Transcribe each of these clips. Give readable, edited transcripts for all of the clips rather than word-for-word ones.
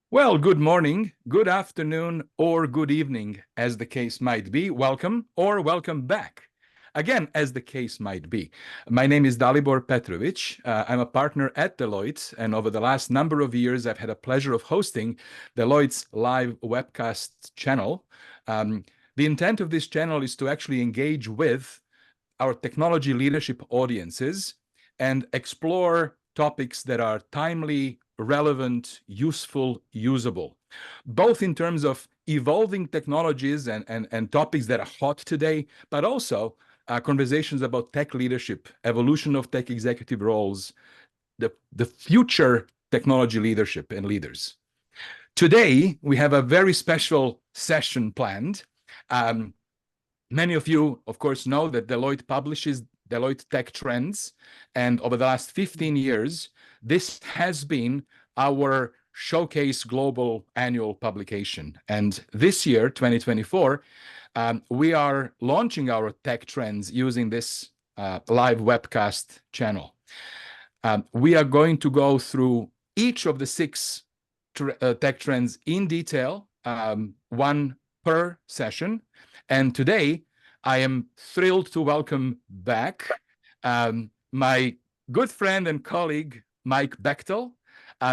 Well, good morning, good afternoon, or good evening, as the case might be. Welcome or welcome back. Again, as the case might be. My name is Dalibor Petrovic. I'm a partner at Deloitte, and over the last number of years, I've had a pleasure of hosting Deloitte's live webcast channel. The intent of this channel is to actually engage with our technology leadership audiences and explore topics that are timely, relevant, useful, usable, both in terms of evolving technologies and topics that are hot today, but also conversations about tech leadership, evolution of tech executive roles, the future technology leadership and leaders. Today, we have a very special session planned. Many of you, of course, know that Deloitte publishes Deloitte Tech Trends, and over the last 15 years, this has been our showcase global annual publication. And this year, 2024, we are launching our Tech Trends using this live webcast channel. We are going to go through each of the six tech trends in detail, one per session. And today, I am thrilled to welcome back my good friend and colleague, Mike Bechtel.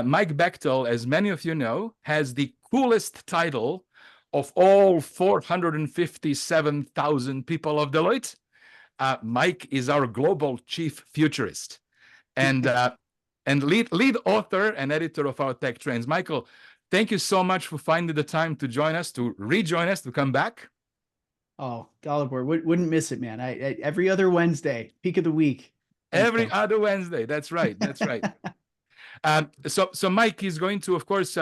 Mike Bechtel, as many of you know, has the coolest title of all 457,000 people of Deloitte. Mike is our global chief futurist and lead author and editor of our Tech Trends. Michael, thank you so much for finding the time to join us, to rejoin us, to come back. Oh, Dalibor, wouldn't miss it, man. I every other Wednesday, peak of the week. Thanks, every other Wednesday. That's right. That's right. So Mike is going to, of course,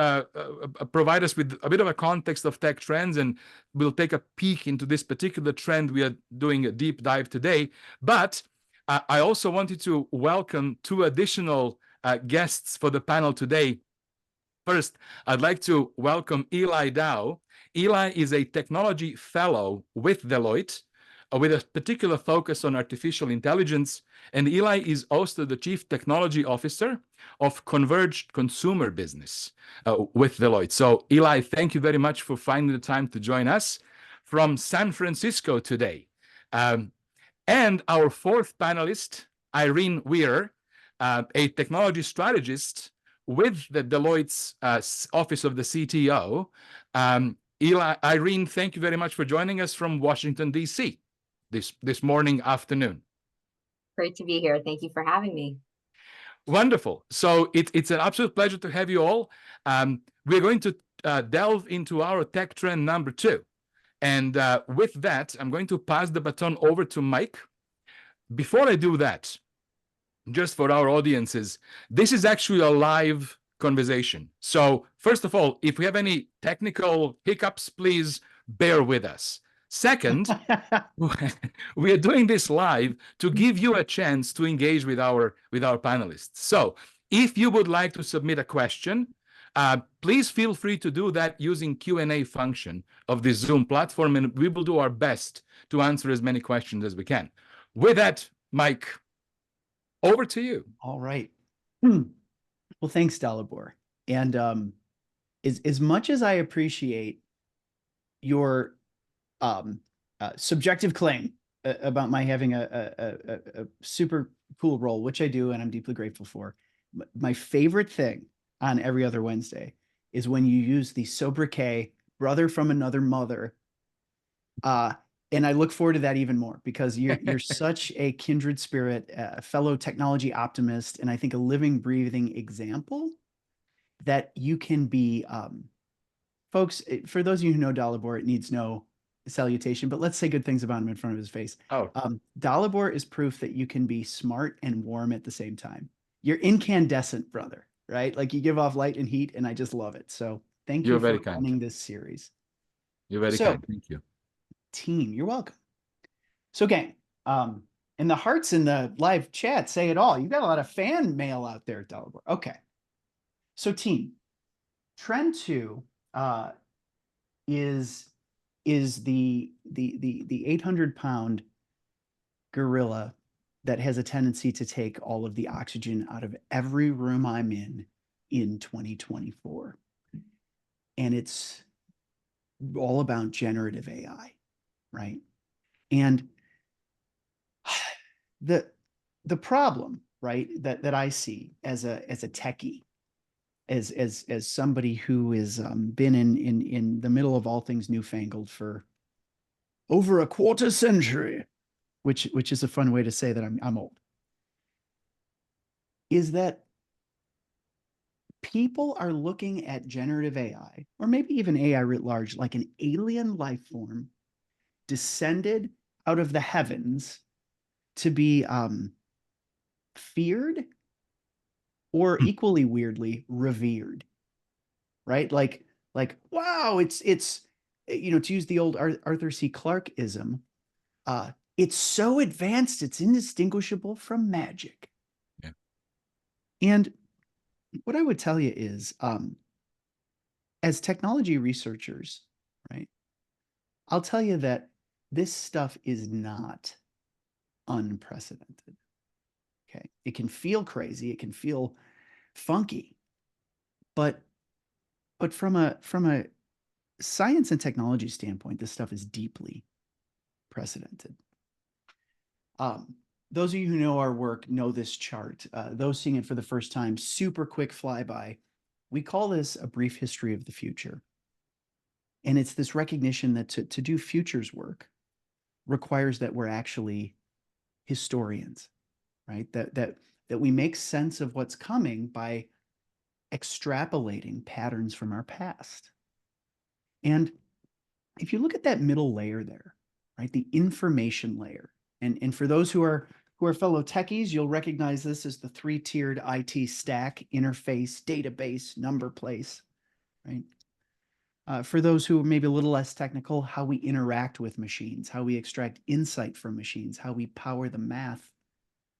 provide us with a bit of a context of tech trends, and we'll take a peek into this particular trend. We are doing a deep dive today. But I also wanted to welcome two additional guests for the panel today. First, I'd like to welcome Eli Dow. Eli is a technology fellow with Deloitte, with a particular focus on artificial intelligence. And Eli is also the Chief Technology Officer of ConvergedCONSUMER business with Deloitte. So Eli, thank you very much for finding the time to join us from San Francisco today. And our fourth panelist, Irene Weir, a technology strategist with the Deloitte's Office of the CTO. Irene, thank you very much for joining us from Washington, D.C. this morning, afternoon. Great to be here. Thank you for having me. Wonderful. So it's an absolute pleasure to have you all. We're going to delve into our tech trend number 2. And with that, I'm going to pass the baton over to Mike. Before I do that, just for our audiences, this is actually a live conversation. So first of all, if we have any technical hiccups, please bear with us. Second, we are doing this live to give you a chance to engage with our panelists. So if you would like to submit a question, please feel free to do that using Q&A function of the Zoom platform, and we will do our best to answer as many questions as we can. With that, Mike, over to you. All right. Well, thanks, Dalibor. And as much as I appreciate your subjective claim about my having a super cool role, which I do, and I'm deeply grateful for, my favorite thing on every other Wednesday is when you use the sobriquet brother from another mother. And I look forward to that even more because you're such a kindred spirit, fellow technology optimist, and I think a living, breathing example that you can be. Folks, for those of you who know Dalibor, it needs no salutation, but let's say good things about him in front of his face. Oh. Dalibor is proof that you can be smart and warm at the same time. You're incandescent, brother, right? Like you give off light and heat, and I just love it. So thank you for running this series. You're very kind. Thank you. Team, you're welcome. So gang, and the hearts in the live chat say it all. You've got a lot of fan mail out there, Dalibor. Okay. So team, trend 2 is the 800-pound gorilla that has a tendency to take all of the oxygen out of every room I'm in 2024. and it's all about generative AI, right? And the problem, right, that I see as a techie, as somebody who has been in the middle of all things newfangled for over a quarter century, which is a fun way to say that I'm old, is that people are looking at generative AI, or maybe even AI writ large, like an alien life form descended out of the heavens to be feared, or equally weirdly, revered, right? Wow, it's to use the old Arthur C. Clarke-ism, it's so advanced, it's indistinguishable from magic. Yeah. And what I would tell you is, as technology researchers, right, I'll tell you that this stuff is not unprecedented. Okay. It can feel crazy, it can feel funky, but from a science and technology standpoint, this stuff is deeply precedented. Those of you who know our work know this chart. Those seeing it for the first time, super quick flyby. We call this a brief history of the future. And it's this recognition that to do futures work requires that we're actually historians, right? That we make sense of what's coming by extrapolating patterns from our past. And if you look at that middle layer there, right, the information layer, and for those who are fellow techies, you'll recognize this as the three-tiered IT stack: interface, database, number place, right? For those who are maybe a little less technical, how we interact with machines, how we extract insight from machines, how we power the math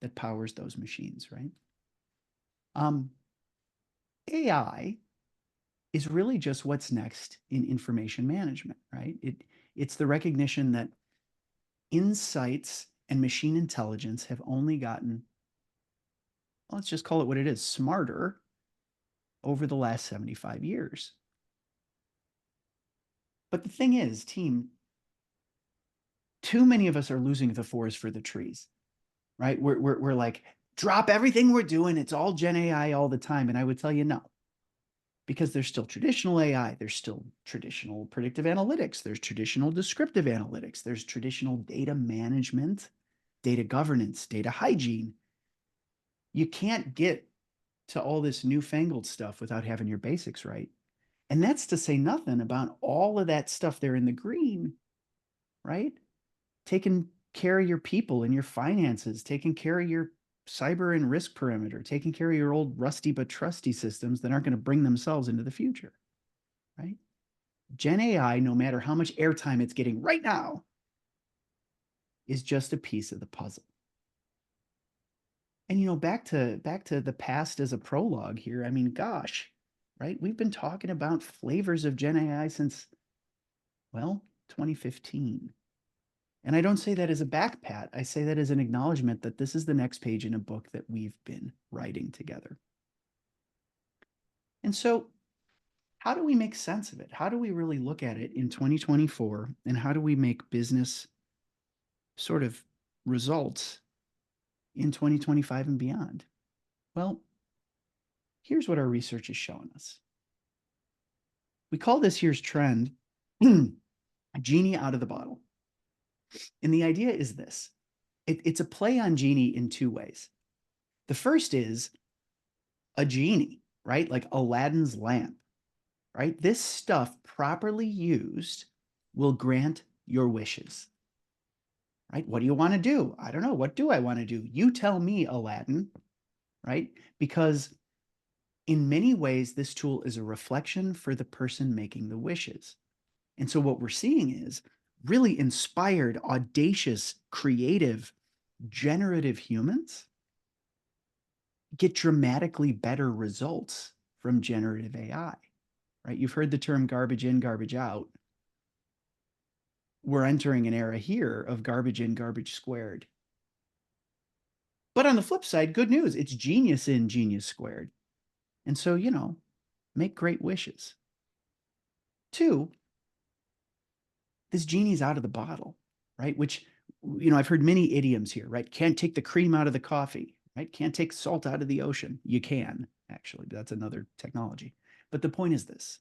that powers those machines, right? AI is really just what's next in information management, right? It's the recognition that insights and machine intelligence have only gotten, let's just call it what it is, smarter over the last 75 years. But the thing is, team, too many of us are losing the forest for the trees, right? We're like, drop everything we're doing. It's all Gen AI all the time. And I would tell you no, because there's still traditional AI. There's still traditional predictive analytics. There's traditional descriptive analytics. There's traditional data management, data governance, data hygiene. You can't get to all this newfangled stuff without having your basics right. And that's to say nothing about all of that stuff there in the green, right? Taking care of your people and your finances, taking care of your cyber and risk perimeter, taking care of your old rusty but trusty systems that aren't going to bring themselves into the future, right? Gen AI, no matter how much airtime it's getting right now, is just a piece of the puzzle. And back to the past as a prologue here. I mean, gosh, right? We've been talking about flavors of Gen AI since, well, 2015. And I don't say that as a back pat. I say that as an acknowledgement that this is the next page in a book that we've been writing together. And so, how do we make sense of it? How do we really look at it in 2024? And how do we make business sort of results in 2025 and beyond? Well, here's what our research is showing us. We call this year's trend a genie out of the bottle. And the idea is this. It's a play on Genie in two ways. The first is a genie, right? Like Aladdin's lamp, right? This stuff properly used will grant your wishes, right? What do you want to do? I don't know. What do I want to do? You tell me, Aladdin, right? Because in many ways, this tool is a reflection for the person making the wishes. And so what we're seeing is really inspired, audacious, creative, generative humans get dramatically better results from generative AI, right? You've heard the term garbage in, garbage out. We're entering an era here of garbage in, garbage squared. But on the flip side, good news, it's genius in, genius squared. And so, make great wishes. Two, this genie's out of the bottle, right? Which, I've heard many idioms here, right? Can't take the cream out of the coffee, right? Can't take salt out of the ocean. You can, actually, but that's another technology. But the point is this.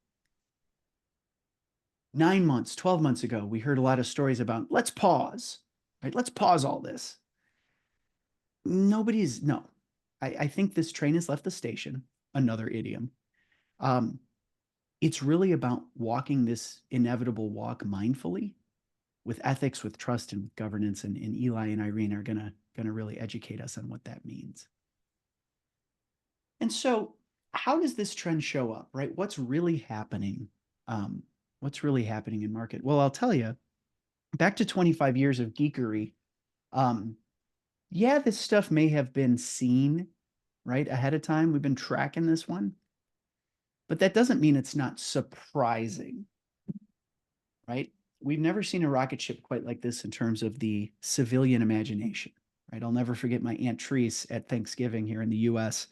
9 months, 12 months ago, we heard a lot of stories about let's pause, right? Let's pause all this. No. I think this train has left the station, another idiom. It's really about walking this inevitable walk mindfully with ethics, with trust, and with governance. And Eli and Irene are gonna really educate us on what that means. And so how does this trend show up, right? What's really happening? What's really happening in market? Well, I'll tell you, back to 25 years of geekery, yeah, this stuff may have been seen, right, ahead of time. We've been tracking this one, but that doesn't mean it's not surprising, right? We've never seen a rocket ship quite like this in terms of the civilian imagination, right? I'll never forget my Aunt Therese at Thanksgiving here in the US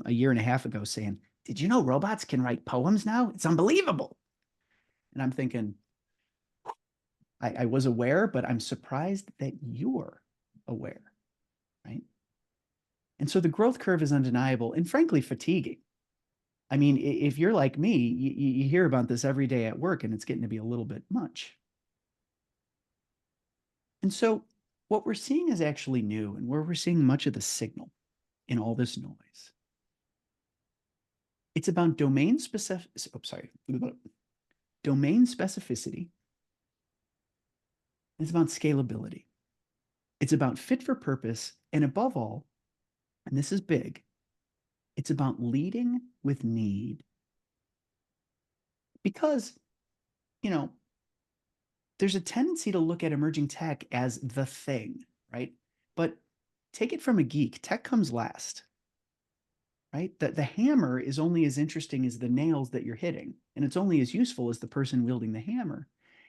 a year and a half ago saying, "Did you know robots can write poems now? It's unbelievable." And I'm thinking, I was aware, but I'm surprised that you're aware, right? And so the growth curve is undeniable and frankly fatiguing. I mean, if you're like me, you hear about this every day at work and it's getting to be a little bit much. And so what we're seeing is actually new, and where we're seeing much of the signal in all this noise. It's about domain specificity. It's about scalability. It's about fit for purpose. And above all, and this is big, it's about leading with need. Because, there's a tendency to look at emerging tech as the thing, right? But take it from a geek, tech comes last, right? The hammer is only as interesting as the nails that you're hitting, and it's only as useful as the person wielding the hammer.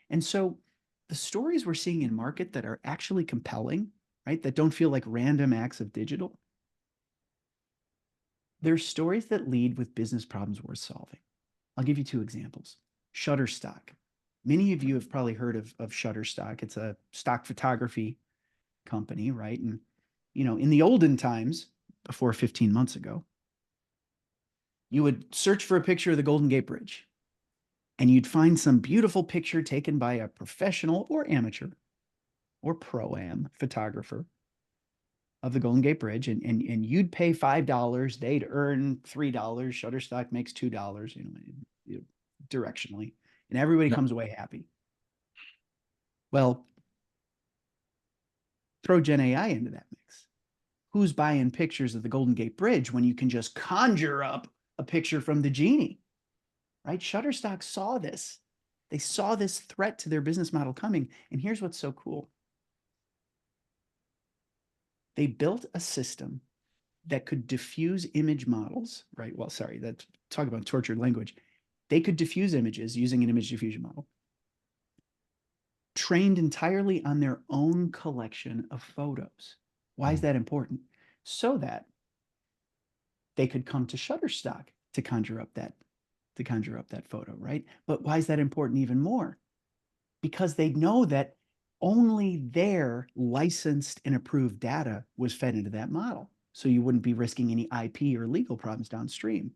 And so the stories we're seeing in market that are actually compelling, right, that don't feel like random acts of digital, they're stories that lead with business problems worth solving. I'll give you two examples. Shutterstock. Many of you have probably heard of Shutterstock. It's a stock photography company, right? And, in the olden times, before 15 months ago, you would search for a picture of the Golden Gate Bridge, and you'd find some beautiful picture taken by a professional or amateur or pro-am photographer of the Golden Gate Bridge, and you'd pay $5, they'd earn $3, Shutterstock makes $2, directionally, and everybody comes away happy. Well, throw GenAI into that mix. Who's buying pictures of the Golden Gate Bridge when you can just conjure up a picture from the Genie, right? Shutterstock saw this. They saw this threat to their business model coming. And here's what's so cool. They built a system that could diffuse image models, right? Well, sorry, that's talk about tortured language. They could diffuse images using an image diffusion model, trained entirely on their own collection of photos. Why is that important? So that they could come to Shutterstock to conjure up that photo, right? But why is that important even more? Because they know that only their licensed and approved data was fed into that model. So you wouldn't be risking any IP or legal problems downstream.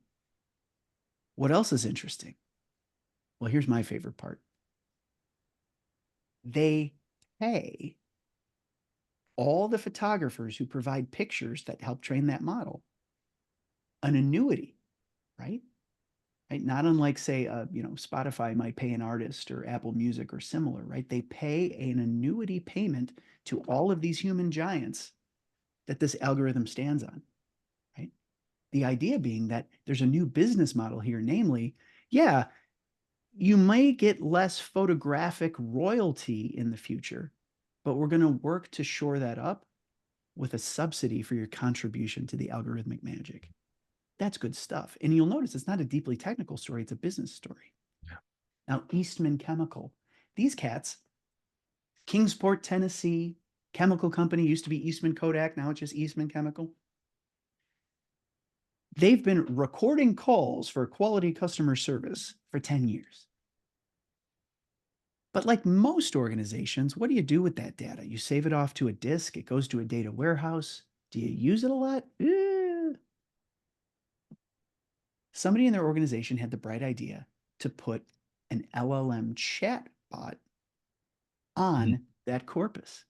What else is interesting? Well, here's my favorite part. They pay all the photographers who provide pictures that help train that model an annuity, right? Not unlike, say, Spotify might pay an artist or Apple Music or similar, right? They pay an annuity payment to all of these human giants that this algorithm stands on, right? The idea being that there's a new business model here, namely, yeah, you may get less photographic royalty in the future, but we're going to work to shore that up with a subsidy for your contribution to the algorithmic magic. That's good stuff. And you'll notice it's not a deeply technical story, it's a business story. Yeah. Now, Eastman Chemical, these cats, Kingsport, Tennessee, chemical company, used to be Eastman Kodak, now it's just Eastman Chemical. They've been recording calls for quality customer service for 10 years. But like most organizations, what do you do with that data? You save it off to a disk, it goes to a data warehouse. Do you use it a lot? Somebody in their organization had the bright idea to put an LLM chatbot on that corpus.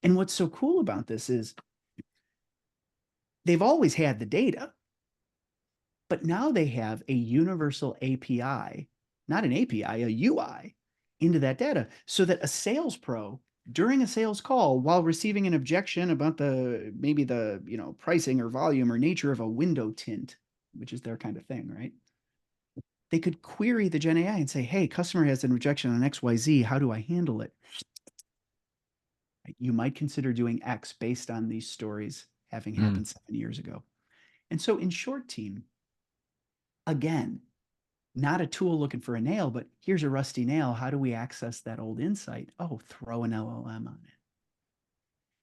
And what's so cool about this is they've always had the data, but now they have a universal API, not an API, a UI into that data, so that a sales pro during a sales call, while receiving an objection about maybe the pricing or volume or nature of a window tint, which is their kind of thing, right? They could query the GenAI and say, hey, customer has an objection on XYZ. How do I handle it? You might consider doing X based on these stories having happened 7 years ago. And so in short, team, again, not a tool looking for a nail, but here's a rusty nail. How do we access that old insight? Oh, throw an LLM on it.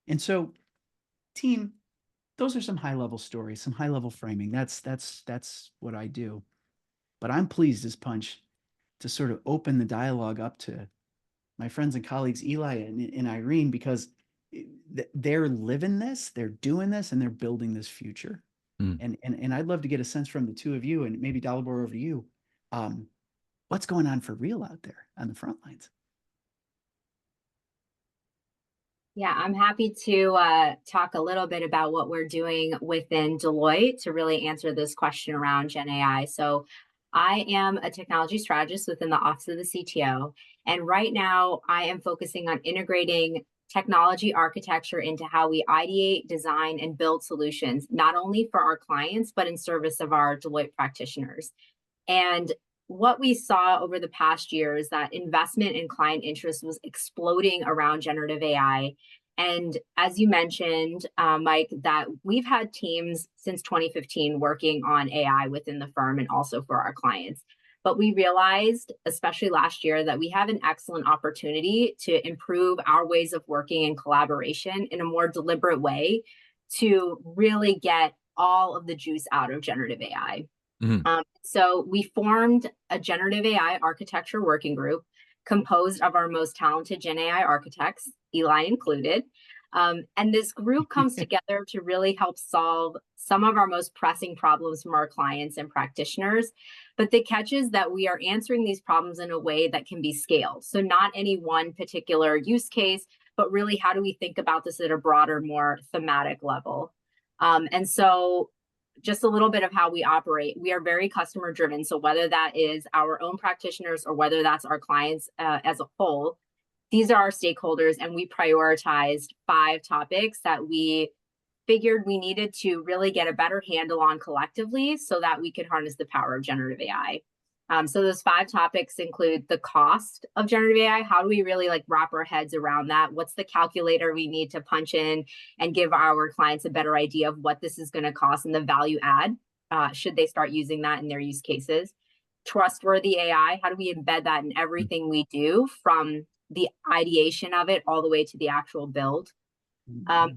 And so, team, those are some high-level stories, some high-level framing. That's what I do. But I'm pleased as punch to sort of open the dialogue up to my friends and colleagues, Eli and Irene, because they're living this, they're doing this, and they're building this future. And I'd love to get a sense from the two of you, and maybe Dalibor, over to you. What's going on for real out there on the front lines? Yeah, I'm happy to talk a little bit about what we're doing within Deloitte to really answer this question around GenAI. So I am a technology strategist within the Office of the CTO. And right now I am focusing on integrating technology architecture into how we ideate, design, and build solutions, not only for our clients, but in service of our Deloitte practitioners. And what we saw over the past year is that investment and client interest was exploding around generative AI. And as you mentioned, Mike, that we've had teams since 2015 working on AI within the firm and also for our clients. But we realized, especially last year, that we have an excellent opportunity to improve our ways of working and collaboration in a more deliberate way to really get all of the juice out of generative AI. So we formed a generative AI architecture working group composed of our most talented Gen AI architects, Eli included. And this group comes together to really help solve some of our most pressing problems from our clients and practitioners. But the catch is that we are answering these problems in a way that can be scaled. So not any one particular use case, but really how do we think about this at a broader, more thematic level? And so just a little bit of how we operate. We are very customer driven. So whether that is our own practitioners or whether that's our clients as a whole, these are our stakeholders, and we prioritized 5 topics that we figured we needed to really get a better handle on collectively so that we could harness the power of generative AI. So those 5 topics include the cost of generative AI. How do we really wrap our heads around that? What's the calculator we need to punch in and give our clients a better idea of what this is going to cost and the value add, should they start using that in their use cases? Trustworthy AI, how do we embed that in everything we do, from the ideation of it all the way to the actual build?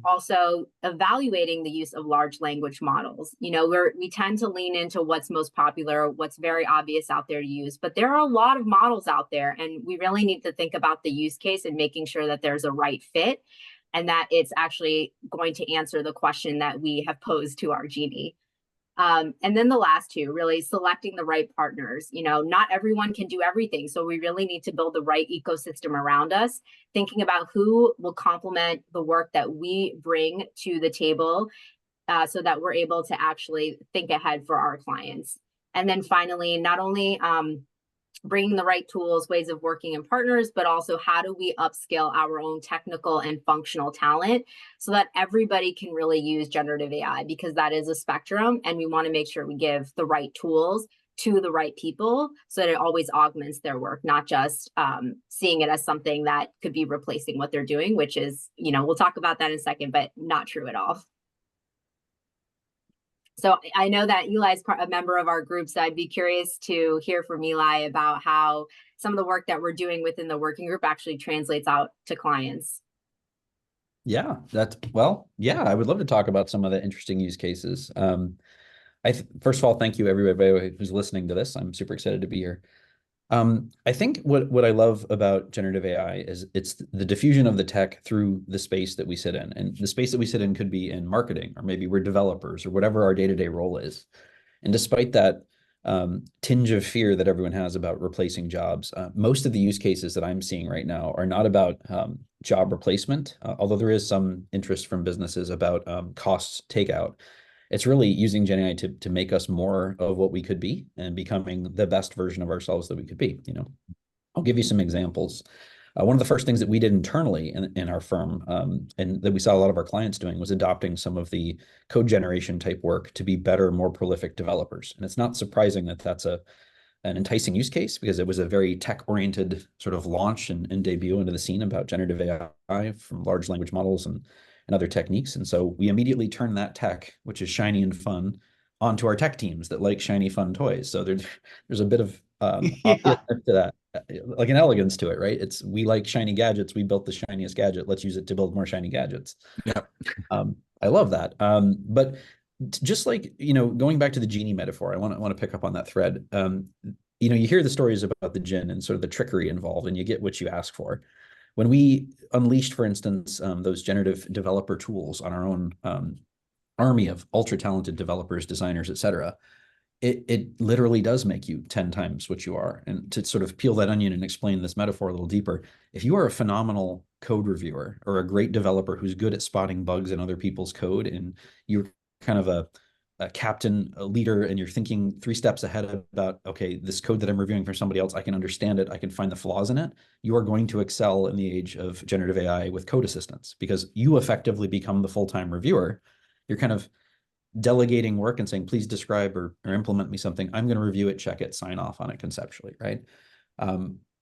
Also evaluating the use of large language models. We tend to lean into what's most popular, what's very obvious out there to use, but there are a lot of models out there, and we really need to think about the use case and making sure that there's a right fit and that it's actually going to answer the question that we have posed to our Genie. And then the last 2, really selecting the right partners. Not everyone can do everything. So we really need to build the right ecosystem around us, thinking about who will complement the work that we bring to the table, so that we're able to actually think ahead for our clients. And then finally, not only bringing the right tools, ways of working, and partners, but also how do we upskill our own technical and functional talent so that everybody can really use generative AI, because that is a spectrum, and we want to make sure we give the right tools to the right people so that it always augments their work, not just seeing it as something that could be replacing what they're doing, which is, we'll talk about that in a second, but not true at all. So I know that Eli is a member of our group, so I'd be curious to hear from Eli about how some of the work that we're doing within the working group actually translates out to clients. Yeah, I would love to talk about some of the interesting use cases. First of all, thank you everybody who's listening to this. I'm super excited to be here. I think what I love about generative AI is it's the diffusion of the tech through the space that we sit in. And the space that we sit in could be in marketing, or maybe we're developers, or whatever our day-to-day role is. And despite that tinge of fear that everyone has about replacing jobs, most of the use cases that I'm seeing right now are not about job replacement, although there is some interest from businesses about cost takeout. It's really using GenAI to make us more of what we could be and becoming the best version of ourselves that we could be. I'll give you some examples. One of the first things that we did internally in our firm, and that we saw a lot of our clients doing, was adopting some of the code generation type work to be better, more prolific developers. And it's not surprising that that's an enticing use case, because it was a very tech-oriented sort of launch and debut into the scene about generative AI from large language models and other techniques. And so we immediately turned that tech, which is shiny and fun, onto our tech teams that like shiny, fun toys. So there's a bit of obviousness to that, like an elegance to it, right? We like shiny gadgets. We built the shiniest gadget. Let's use it to build more shiny gadgets. Yeah. I love that. But just like, going back to the Genie metaphor, I want to pick up on that thread. You hear the stories about the gin and sort of the trickery involved, and you get what you ask for. When we unleashed, for instance, those generative developer tools on our own army of ultra talented developers, designers, et cetera, it literally does make you 10 times what you are. And to sort of peel that onion and explain this metaphor a little deeper, if you are a phenomenal code reviewer or a great developer who's good at spotting bugs in other people's code, and you're kind of a captain, a leader, and you're thinking 3 steps ahead about, okay, this code that I'm reviewing for somebody else, I can understand it, I can find the flaws in it, you are going to excel in the age of generative AI with code assistance, because you effectively become the full-time reviewer. You're kind of delegating work and saying, please describe or implement me something. I'm going to review it, check it, sign off on it conceptually, right?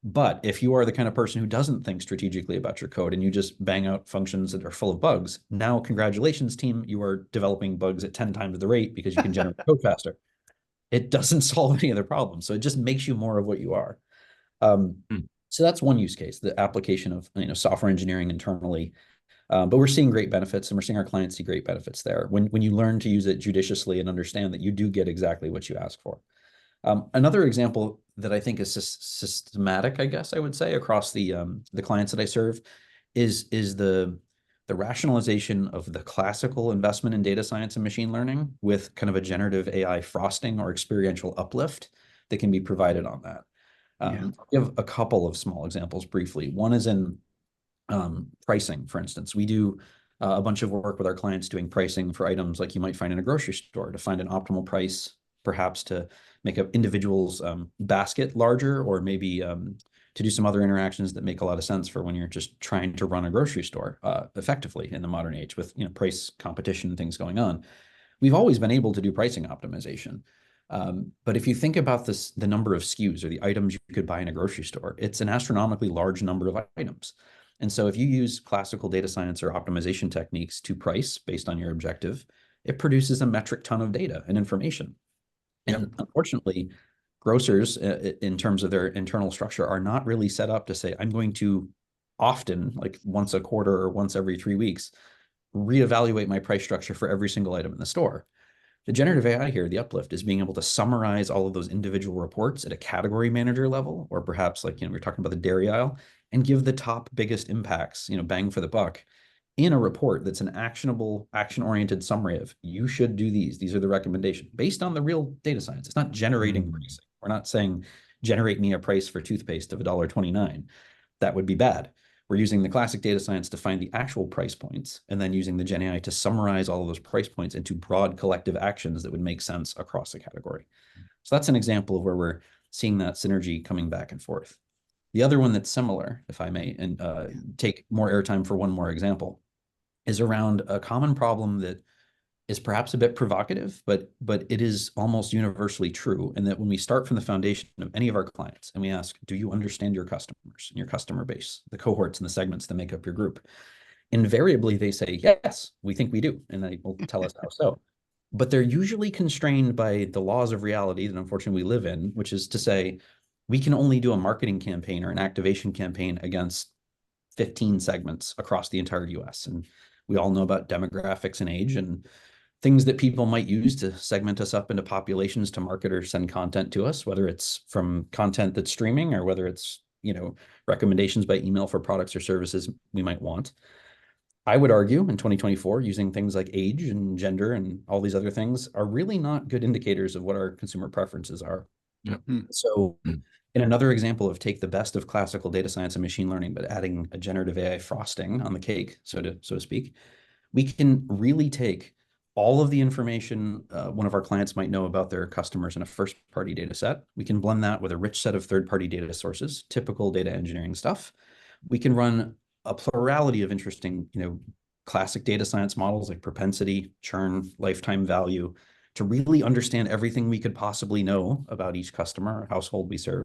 But if you are the kind of person who doesn't think strategically about your code and you just bang out functions that are full of bugs, now congratulations, team, you are developing bugs at 10 times the rate because you can generate code faster. It doesn't solve any other problems. So it just makes you more of what you are. So that's one use case, the application of software engineering internally. But we're seeing great benefits, and we're seeing our clients see great benefits there when you learn to use it judiciously and understand that you do get exactly what you ask for. Another example that I think is systematic, I guess I would say, across the clients that I serve is the rationalization of the classical investment in data science and machine learning with kind of a generative AI frosting or experiential uplift that can be provided on that. I'll give a couple of small examples briefly. One is in pricing, for instance. We do a bunch of work with our clients doing pricing for items like you might find in a grocery store, to find an optimal price, perhaps to make an individual's basket larger, or maybe to do some other interactions that make a lot of sense for when you're just trying to run a grocery store effectively in the modern age with price competition and things going on. We've always been able to do pricing optimization. But if you think about the number of SKUs or the items you could buy in a grocery store, it's an astronomically large number of items. And so if you use classical data science or optimization techniques to price based on your objective, it produces a metric ton of data and information. And unfortunately, grocers, in terms of their internal structure, are not really set up to say, I'm going to often, like once a quarter or once every 3 weeks, reevaluate my price structure for every single item in the store. The generative AI here, the uplift, is being able to summarize all of those individual reports at a category manager level, or perhaps like, we're talking about the dairy aisle, and give the top biggest impacts, bang for the buck, in a report that's an actionable, action-oriented summary of, you should do these. These are the recommendations based on the real data science. It's not generating pricing. We're not saying, generate me a price for toothpaste of $1.29. That would be bad. We're using the classic data science to find the actual price points, and then using the GenAI to summarize all of those price points into broad collective actions that would make sense across a category. So that's an example of where we're seeing that synergy coming back and forth. The other one that's similar, if I may, and take more airtime for one more example, is around a common problem that is perhaps a bit provocative, but it is almost universally true. And that when we start from the foundation of any of our clients and we ask, do you understand your customers and your customer base, the cohorts and the segments that make up your group? Invariably, they say, yes, we think we do. And they will tell us how so. But they're usually constrained by the laws of reality that unfortunately we live in, which is to say, we can only do a marketing campaign or an activation campaign against 15 segments across the entire US. And we all know about demographics and age, and things that people might use to segment us up into populations to market or send content to us, whether it's from content that's streaming or whether it's, recommendations by email for products or services we might want. I would argue in 2024, using things like age and gender and all these other things are really not good indicators of what our consumer preferences are. Yeah. So in another example of take the best of classical data science and machine learning, but adding a generative AI frosting on the cake, so to speak, we can really take all of the information one of our clients might know about their customers in a first-party data set. We can blend that with a rich set of third-party data sources, typical data engineering stuff. We can run a plurality of interesting, classic data science models like propensity, churn, lifetime value, to really understand everything we could possibly know about each customer or household we serve.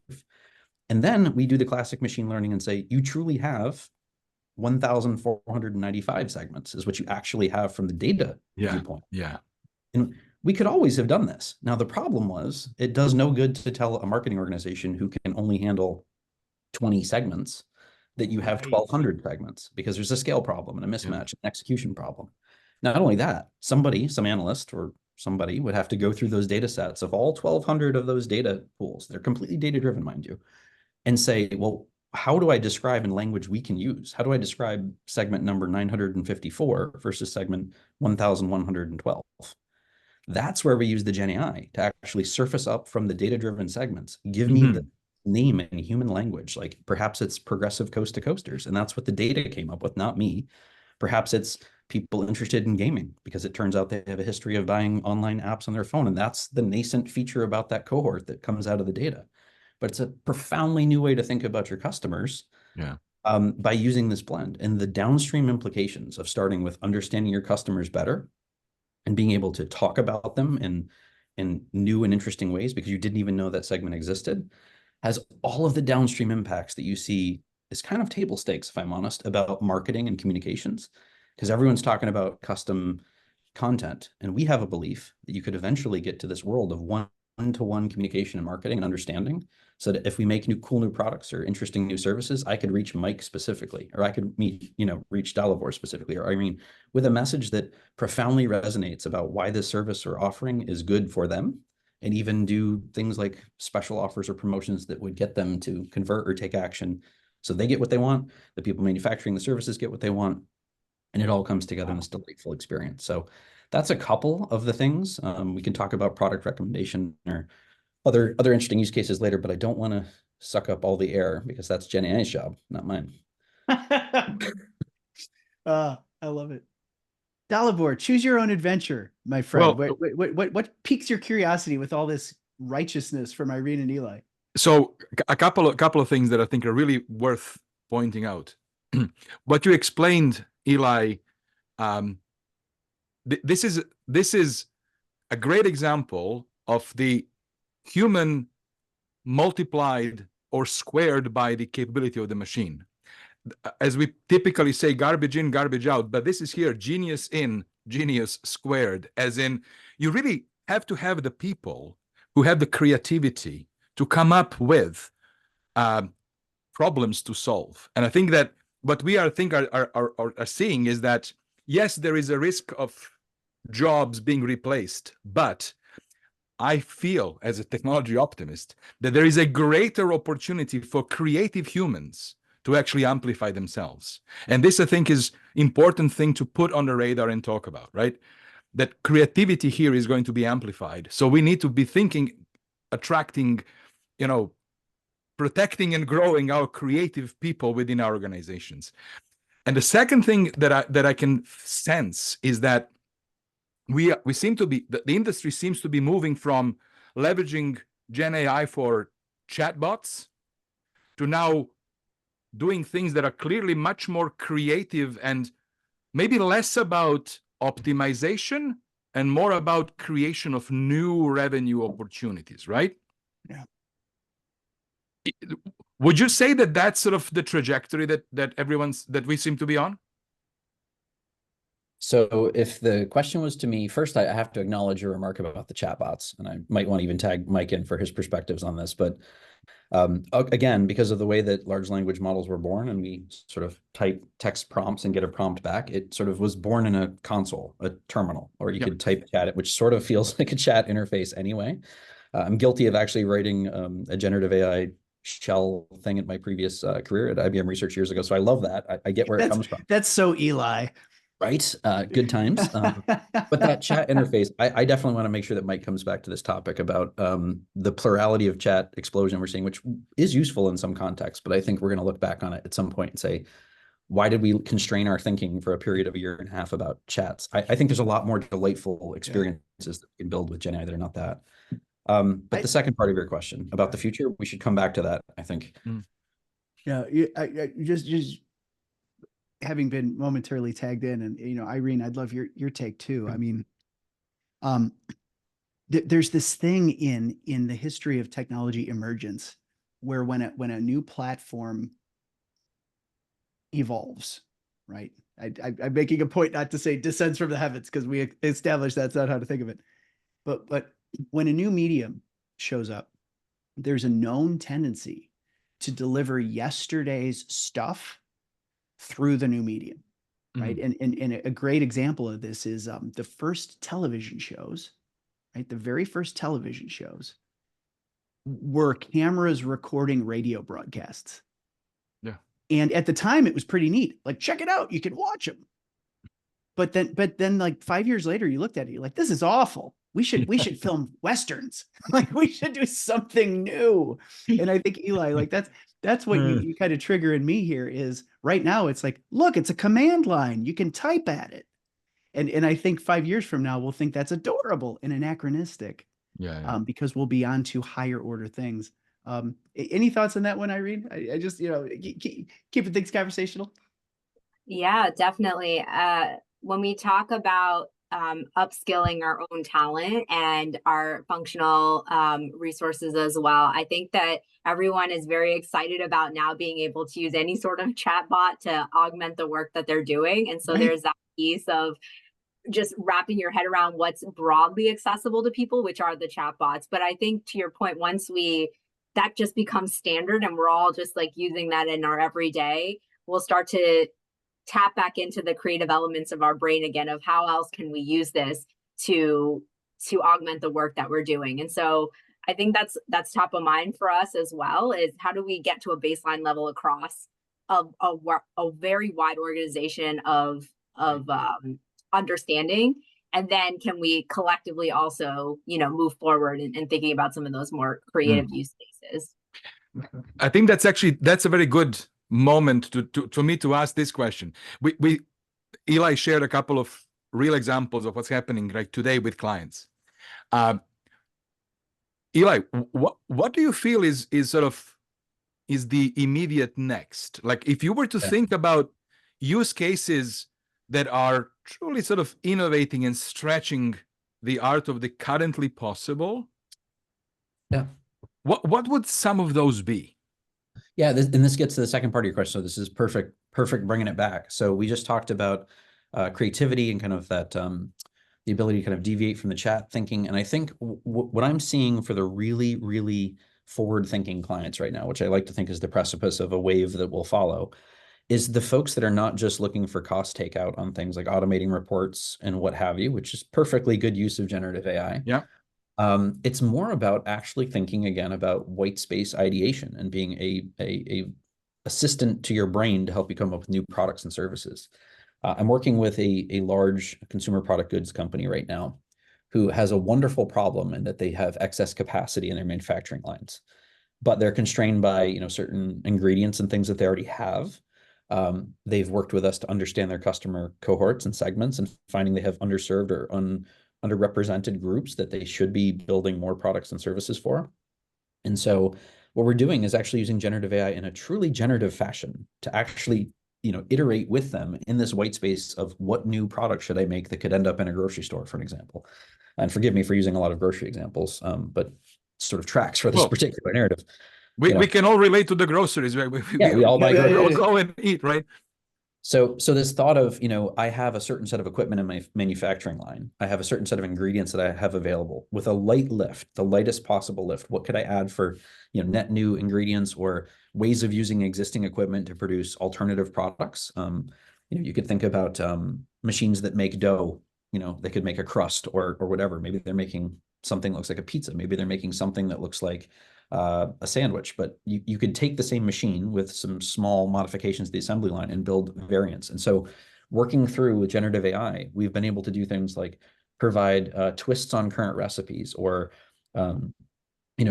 And then we do the classic machine learning and say, you truly have 1,495 segments is what you actually have from the data viewpoint. Yeah. And we could always have done this. Now, the problem was it does no good to tell a marketing organization who can only handle 20 segments that you have 1,200 segments, because there's a scale problem and a mismatch, an execution problem. Not only that, some analyst or somebody would have to go through those data sets of all 1,200 of those data pools. They're completely data driven, mind you, and say, well, how do I describe in language we can use? How do I describe segment number 954 versus segment 1,112? That's where we use the GenAI to actually surface up from the data-driven segments. Give me the name in human language, like perhaps it's progressive coast to coasters, and that's what the data came up with, not me. Perhaps it's people interested in gaming because it turns out they have a history of buying online apps on their phone, and that's the nascent feature about that cohort that comes out of the data. But it's a profoundly new way to think about your customers by using this blend, and the downstream implications of starting with understanding your customers better and being able to talk about them in new and interesting ways because you didn't even know that segment existed, has all of the downstream impacts that you see is kind of table stakes, if I'm honest, about marketing and communications, because everyone's talking about custom content. And we have a belief that you could eventually get to this world of one-to-one communication and marketing and understanding, so that if we make cool new products or interesting new services, I could reach Mike specifically, or I could reach Dalibor specifically, or Irene, with a message that profoundly resonates about why this service or offering is good for them, and even do things like special offers or promotions that would get them to convert or take action so they get what they want, the people manufacturing the services get what they want, and it all comes together in this delightful experience. So that's a couple of the things. We can talk about product recommendation or other interesting use cases later, but I don't want to suck up all the air because that's GenAI's job, not mine. I love it. Dalibor, choose your own adventure, my friend. Well, what piques your curiosity with all this righteousness from Irene and Eli? So a couple of things that I think are really worth pointing out. What you explained, Eli, this is a great example of the human multiplied or squared by the capability of the machine. As we typically say, garbage in, garbage out, but this is here, genius in, genius squared, as in you really have to have the people who have the creativity to come up with problems to solve. And I think that what we are seeing is that, yes, there is a risk of jobs being replaced, but I feel, as a technology optimist, that there is a greater opportunity for creative humans to actually amplify themselves. And this, I think, is important thing to put on the radar and talk about, right? That creativity here is going to be amplified. So we need to be thinking, attracting, protecting and growing our creative people within our organizations. And the second thing that I can sense is that we seem to be, the industry seems to be moving from leveraging GenAI for chatbots to now doing things that are clearly much more creative and maybe less about optimization and more about creation of new revenue opportunities, right? Yeah. Would you say that that's sort of the trajectory that we seem to be on? So if the question was to me, first, I have to acknowledge your remark about the chatbots, and I might want to even tag Mike in for his perspectives on this. But again, because of the way that large language models were born and we sort of type text prompts and get a prompt back, it sort of was born in a console, a terminal, or you could type chat it, which sort of feels like a chat interface anyway. I'm guilty of actually writing a generative AI shell thing in my previous career at IBM Research years ago. So I love that. I get where it comes from. That's so Eli. Right. Good times. But that chat interface, I definitely want to make sure that Mike comes back to this topic about the plurality of chat explosion we're seeing, which is useful in some contexts. But I think we're going to look back on it at some point and say, why did we constrain our thinking for a period of a year and a half about chats? I think there's a lot more delightful experiences that we can build with GenAI that are not that. But the second part of your question about the future, we should come back to that, I think. Yeah, I just having been momentarily tagged in, and Irene, I'd love your take too. I mean, there's this thing in the history of technology emergence where when a new platform evolves, right? I'm making a point not to say descends from the heavens because we established that's not how to think of it. But when a new medium shows up, there's a known tendency to deliver yesterday's stuff through the new medium, right? And a great example of this is the first television shows, right? The very first television shows were cameras recording radio broadcasts. Yeah. And at the time, it was pretty neat. Like, check it out, you can watch them. But then, like 5 years later, you looked at it, you're like, this is awful. We should film Westerns. Like, we should do something new. And I think, Eli, like that's what you kind of trigger in me here is right now it's like, look, it's a command line. You can type at it. And I think 5 years from now, we'll think that's adorable and anachronistic. Because we'll be on to higher order things. Any thoughts on that one, Irene? I just, keeping things conversational. Yeah, definitely. When we talk about upskilling our own talent and our functional resources as well, I think that everyone is very excited about now being able to use any sort of chatbot to augment the work that they're doing. And so there's that piece of just wrapping your head around what's broadly accessible to people, which are the chatbots. But I think to your point, once that just becomes standard and we're all just like using that in our everyday, we'll start to tap back into the creative elements of our brain again of how else can we use this to augment the work that we're doing. And so I think that's top of mind for us as well, is how do we get to a baseline level across a very wide organization of understanding, and then can we collectively also move forward and thinking about some of those more creative use cases. I think that's a very good moment to me to ask this question. Eli shared a couple of real examples of what's happening right today with clients. Eli, what do you feel is the immediate next? Like, if you were to think about use cases that are truly sort of innovating and stretching the art of the currently possible, what would some of those be? Yeah, this gets to the second part of your question. So this is perfect bringing it back. So we just talked about creativity and kind of that the ability to kind of deviate from the chat thinking. And I think what I'm seeing for the really, really forward-thinking clients right now, which I like to think is the precipice of a wave that will follow, is the folks that are not just looking for cost takeout on things like automating reports and what have you, which is perfectly good use of generative AI. Yeah. It's more about actually thinking again about white space ideation and being a assistant to your brain to help you come up with new products and services. I'm working with a large consumer product goods company right now who has a wonderful problem in that they have excess capacity in their manufacturing lines, but they're constrained by certain ingredients and things that they already have. They've worked with us to understand their customer cohorts and segments and finding they have underserved or underrepresented groups that they should be building more products and services for. And so what we're doing is actually using generative AI in a truly generative fashion to actually iterate with them in this white space of what new product should I make that could end up in a grocery store, for an example. And forgive me for using a lot of grocery examples, but sort of tracks for this particular narrative. We can all relate to the groceries, right? We all buy groceries. Go and eat, right? So this thought of, I have a certain set of equipment in my manufacturing line. I have a certain set of ingredients that I have available with a light lift, the lightest possible lift. What could I add for, net new ingredients or ways of using existing equipment to produce alternative products? You could think about machines that make dough. They could make a crust or whatever. Maybe they're making something that looks like a pizza. Maybe they're making something that looks like a sandwich, but you could take the same machine with some small modifications to the assembly line and build variants. And so working through with generative AI, we've been able to do things like provide twists on current recipes or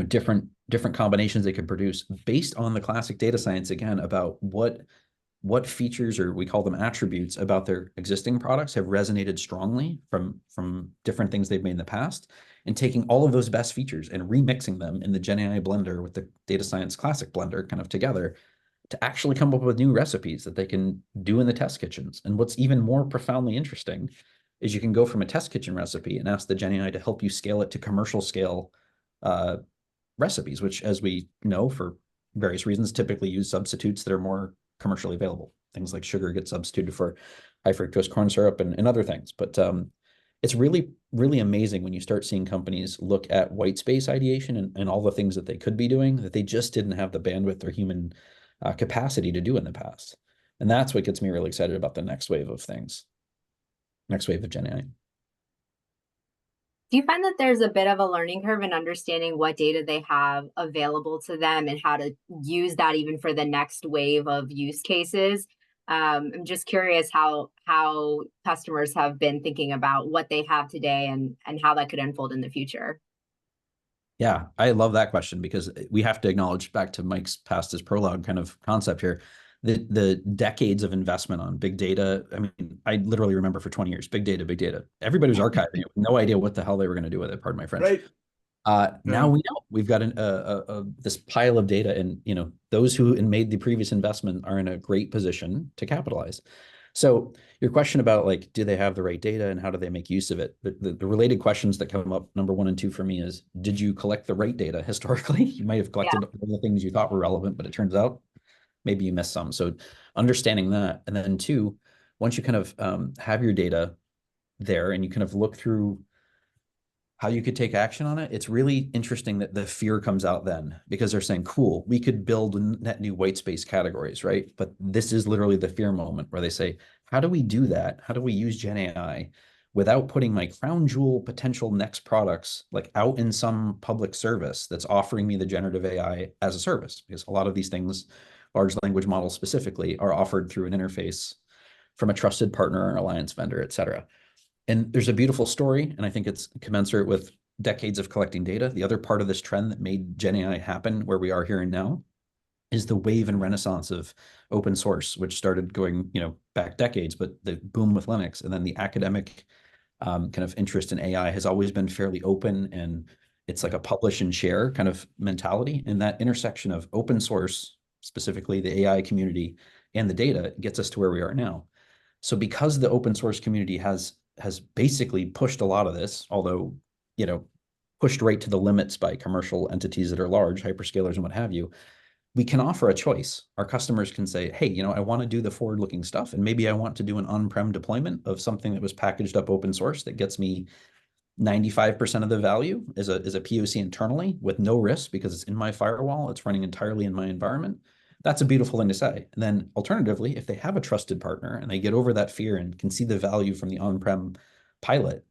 different combinations they could produce based on the classic data science, again, about what features, or we call them attributes, about their existing products have resonated strongly from different things they've made in the past, and taking all of those best features and remixing them in the GenAI blender with the data science classic blender kind of together to actually come up with new recipes that they can do in the test kitchens. And what's even more profoundly interesting is you can go from a test kitchen recipe and ask the GenAI to help you scale it to commercial scale recipes, which, as we know, for various reasons, typically use substitutes that are more commercially available. Things like sugar get substituted for high fructose corn syrup and other things. But it's really, really amazing when you start seeing companies look at white space ideation and all the things that they could be doing that they just didn't have the bandwidth or human capacity to do in the past. And that's what gets me really excited about the next wave of things, next wave of GenAI. Do you find that there's a bit of a learning curve in understanding what data they have available to them and how to use that even for the next wave of use cases? I'm just curious how customers have been thinking about what they have today and how that could unfold in the future. Yeah, I love that question because we have to acknowledge, back to Mike's past his prologue kind of concept here, the decades of investment on big data. I mean, I literally remember for 20 years, big data, big data. Everybody was archiving it with no idea what the hell they were going to do with it. Pardon my French. Right. Now we know we've got this pile of data, and those who made the previous investment are in a great position to capitalize. So your question about, like, do they have the right data and how do they make use of it? The related questions that come up, number 1 and 2 for me, is, did you collect the right data historically? You might have collected all the things you thought were relevant, but it turns out maybe you missed some. So understanding that. And then 2, once you kind of have your data there and you kind of look through how you could take action on it, it's really interesting that the fear comes out then, because they're saying, cool, we could build net new white space categories, right? But this is literally the fear moment where they say, how do we do that? How do we use Gen AI without putting my crown jewel potential next products like out in some public service that's offering me the generative AI as a service? Because a lot of these things, large language models specifically, are offered through an interface from a trusted partner or an alliance vendor, et cetera. And there's a beautiful story, and I think it's commensurate with decades of collecting data. The other part of this trend that made GenAI happen where we are here and now is the wave and renaissance of open source, which started going, back decades, but the boom with Linux, and then the academic kind of interest in AI has always been fairly open, and it's like a publish and share kind of mentality. And that intersection of open source, specifically the AI community, and the data gets us to where we are now. So because the open source community has basically pushed a lot of this, although, pushed right to the limits by commercial entities that are large, hyperscalers and what have you, we can offer a choice. Our customers can say, hey, I want to do the forward-looking stuff, and maybe I want to do an on-prem deployment of something that was packaged up open source that gets me 95% of the value as a POC internally with no risk because it's in my firewall, it's running entirely in my environment. That's a beautiful thing to say. And then alternatively, if they have a trusted partner and they get over that fear and can see the value from the on-prem pilot,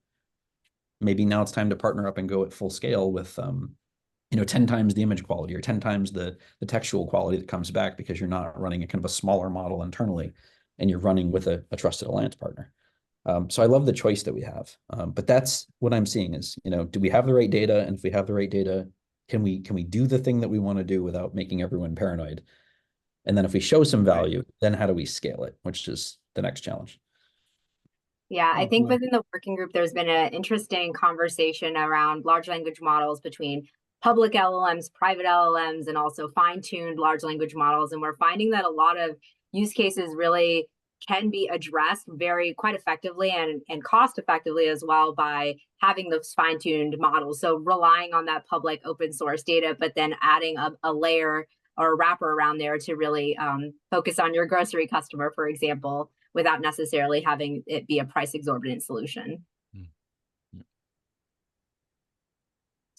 maybe now it's time to partner up and go at full scale with 10 times the image quality or 10 times the textual quality that comes back because you're not running a kind of a smaller model internally and you're running with a trusted alliance partner. So I love the choice that we have. But that's what I'm seeing is, do we have the right data? And if we have the right data, can we do the thing that we want to do without making everyone paranoid? And then if we show some value, then how do we scale it, which is the next challenge. Yeah, I think within the working group, there's been an interesting conversation around large language models between public LLMs, private LLMs, and also fine-tuned large language models. And we're finding that a lot of use cases really can be addressed quite effectively and cost effectively as well by having those fine-tuned models. So relying on that public open source data, but then adding a layer or a wrapper around there to really focus on your grocery customer, for example. without necessarily having it be a price exorbitant solution.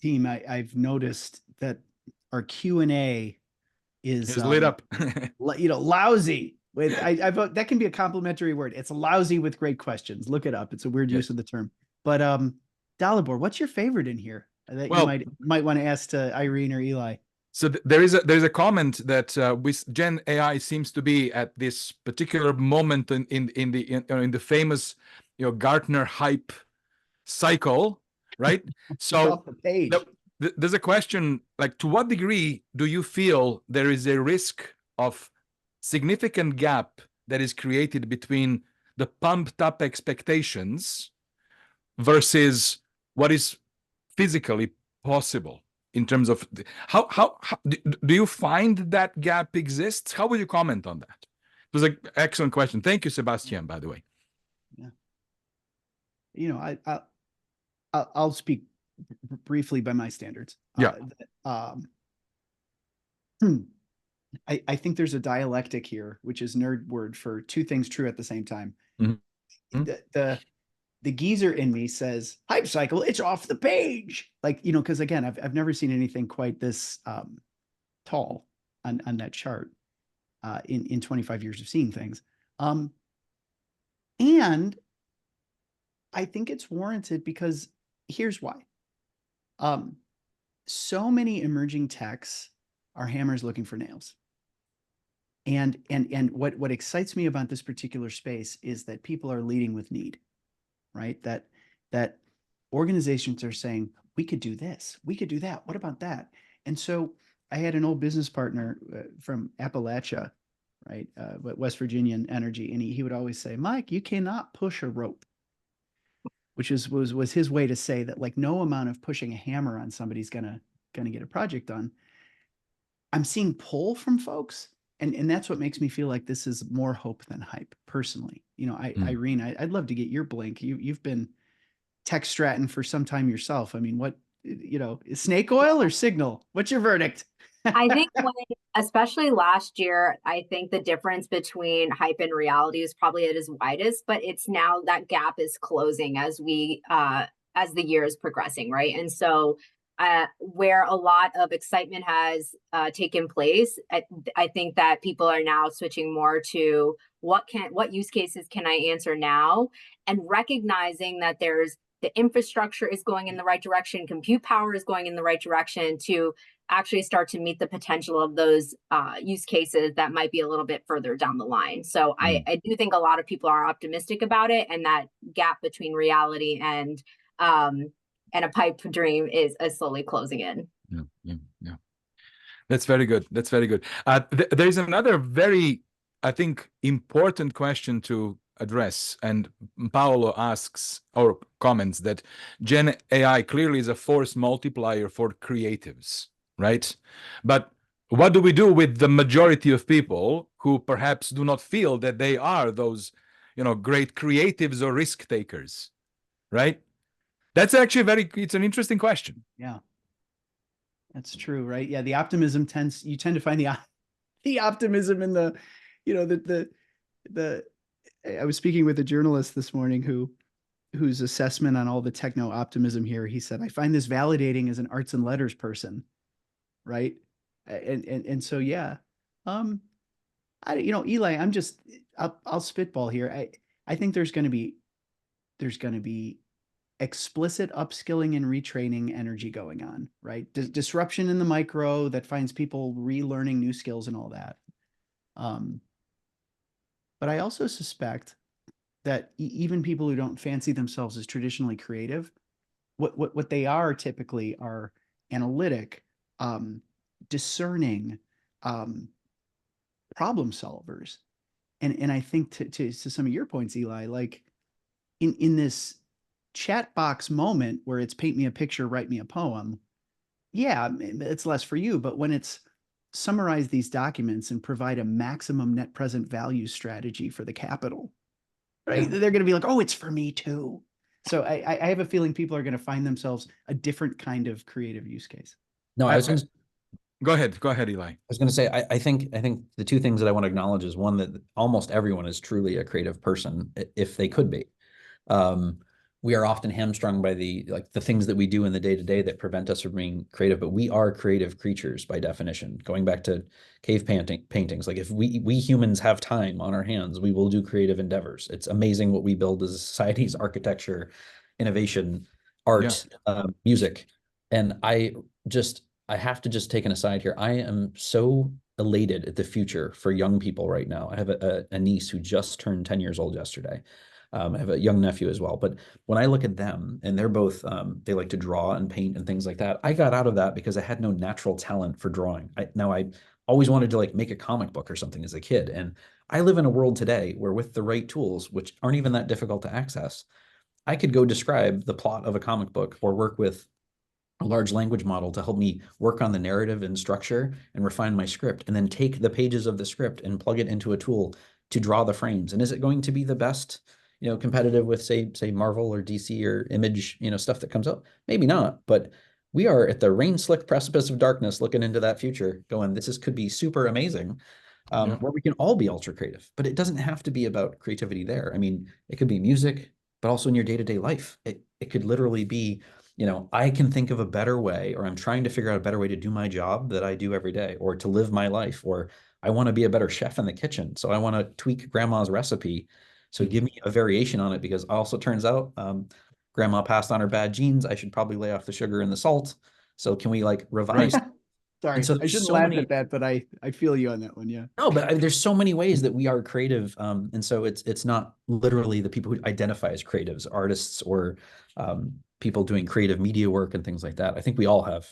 Team, I've noticed that our Q&A is lit up. Lousy with I vote that can be a complimentary word. It's lousy with great questions. Look it up. It's a weird use of the term. But Dalibor, what's your favorite in here that you might want to ask to Irene or Eli? So there's a comment that with Gen AI seems to be at this particular moment in the famous Gartner hype cycle, right? So off the page. There's a question like, to what degree do you feel there is a risk of significant gap that is created between the pumped up expectations versus what is physically possible? In terms of how do you find that gap exists? How would you comment on that? It was an excellent question. Thank you, Sebastian, by the way. Yeah. I'll speak briefly by my standards. Yeah. I think there's a dialectic here, which is nerd word for two things true at the same time. Mm-hmm. The geezer in me says, hype cycle, it's off the page. Like, because again, I've never seen anything quite this tall on that chart in 25 years of seeing things. And I think it's warranted because here's why. So many emerging techs are hammers looking for nails. And what excites me about this particular space is that people are leading with need. Right? That organizations are saying, we could do this, we could do that. What about that? And so I had an old business partner from Appalachia, right? West Virginia Energy. And he would always say, Mike, you cannot push a rope, which was his way to say that like no amount of pushing a hammer on somebody's gonna get a project done. I'm seeing pull from folks. And that's what makes me feel like this is more hope than hype, personally. Irene, I'd love to get your blink. You've been tech stratting for some time yourself. I mean, what, is snake oil or signal? What's your verdict? I think especially last year, I think the difference between hype and reality is probably at its widest, but it's now that gap is closing as as the year is progressing, right? And so where a lot of excitement has taken place, I think that people are now switching more to what use cases can I answer now, and recognizing that there's the infrastructure is going in the right direction, compute power is going in the right direction to actually start to meet the potential of those use cases that might be a little bit further down the line. So I do think a lot of people are optimistic about it, and that gap between reality and a pipe dream is slowly closing in. Yeah. That's very good. That's very good. There's another very, I think, important question to address. And Paolo asks or comments that Gen AI clearly is a force multiplier for creatives, right? But what do we do with the majority of people who perhaps do not feel that they are those, great creatives or risk takers, right? That's actually it's an interesting question. Yeah, that's true, right? Yeah, the optimism you tend to find the optimism in the I was speaking with a journalist this morning whose assessment on all the techno optimism here, he said, I find this validating as an arts and letters person, right? And so yeah, Eli, I'll spitball here. I think there's going to be explicit upskilling and retraining energy going on, right? Disruption in the micro that finds people relearning new skills and all that. But I also suspect that even people who don't fancy themselves as traditionally creative, what they are typically are analytic, discerning, problem solvers. And I think to some of your points, Eli, like in this chat box moment where it's paint me a picture, write me a poem, yeah, it's less for you. But when it's summarize these documents and provide a maximum net present value strategy for the capital, right? Yeah. They're going to be like, oh, it's for me too. So I have a feeling people are going to find themselves a different kind of creative use case. No, Go ahead, Eli. I was going to say, I think the two things that I want to acknowledge is one, that almost everyone is truly a creative person if they could be. We are often hamstrung by the things that we do in the day-to-day that prevent us from being creative, but we are creative creatures by definition. Going back to cave paintings, like if we humans have time on our hands, we will do creative endeavors. It's amazing what we build as a society's architecture, innovation, art, music. And I have to just take an aside here. I am so elated at the future for young people right now. I have a niece who just turned 10 years old yesterday. I have a young nephew as well. But when I look at them, and they're both, they like to draw and paint and things like that. I got out of that because I had no natural talent for drawing. I always wanted to like make a comic book or something as a kid. And I live in a world today where with the right tools, which aren't even that difficult to access, I could go describe the plot of a comic book or work with a large language model to help me work on the narrative and structure and refine my script, and then take the pages of the script and plug it into a tool to draw the frames. And is it going to be the best, competitive with say Marvel or DC or Image, stuff that comes out? Maybe not, but we are at the rain slick precipice of darkness looking into that future going, could be super amazing, where we can all be ultra creative. But it doesn't have to be about creativity there. I mean, it could be music, but also in your day-to-day life. It could literally be, I can think of a better way, or I'm trying to figure out a better way to do my job that I do every day, or to live my life, or I want to be a better chef in the kitchen. So I want to tweak grandma's recipe. So give me a variation on it, because also turns out grandma passed on her bad genes. I should probably lay off the sugar and the salt. So can we like revise? Sorry, so I shouldn't laugh at that, but I feel you on that one. Yeah. No, but there's so many ways that we are creative. And so it's not literally the people who identify as creatives, artists, or people doing creative media work and things like that. I think we all have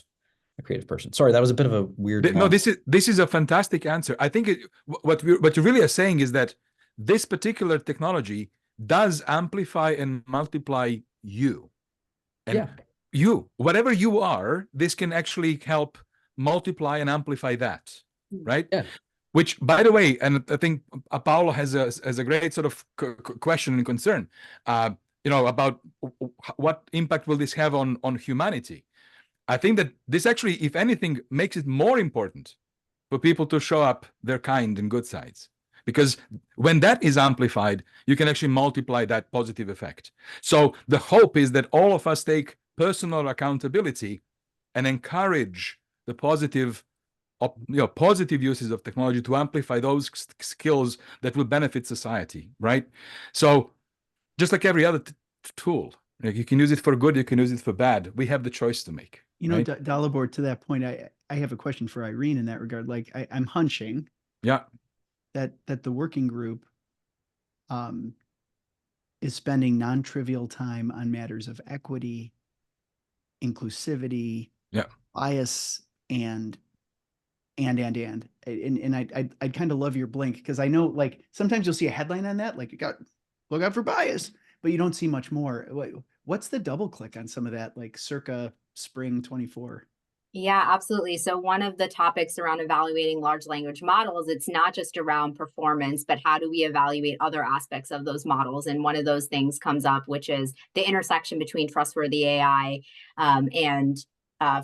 a creative person. Sorry, that was a bit of a weird. No, this is a fantastic answer. I think what you really are saying is that this particular technology does amplify and multiply you. And you, whatever you are, this can actually help multiply and amplify that, right? Yeah. Which, by the way, and I think Paolo has a great sort of question and concern, about what impact will this have on humanity. I think that this actually, if anything, makes it more important for people to show up their kind and good sides. Because when that is amplified, you can actually multiply that positive effect. So the hope is that all of us take personal accountability and encourage the positive uses of technology to amplify those skills that will benefit society, right? So just like every other tool, you can use it for good, you can use it for bad. We have the choice to make. Right? Dalibor, to that point, I have a question for Irene in that regard. Like I'm hunching that the working group is spending non-trivial time on matters of equity, inclusivity, bias, and I'd kind of love your blink, because I know like sometimes you'll see a headline on that, like look out for bias, but you don't see much more. What's the double click on some of that, like circa spring 24? Yeah, absolutely. So one of the topics around evaluating large language models, it's not just around performance, but how do we evaluate other aspects of those models? And one of those things comes up, which is the intersection between trustworthy AI and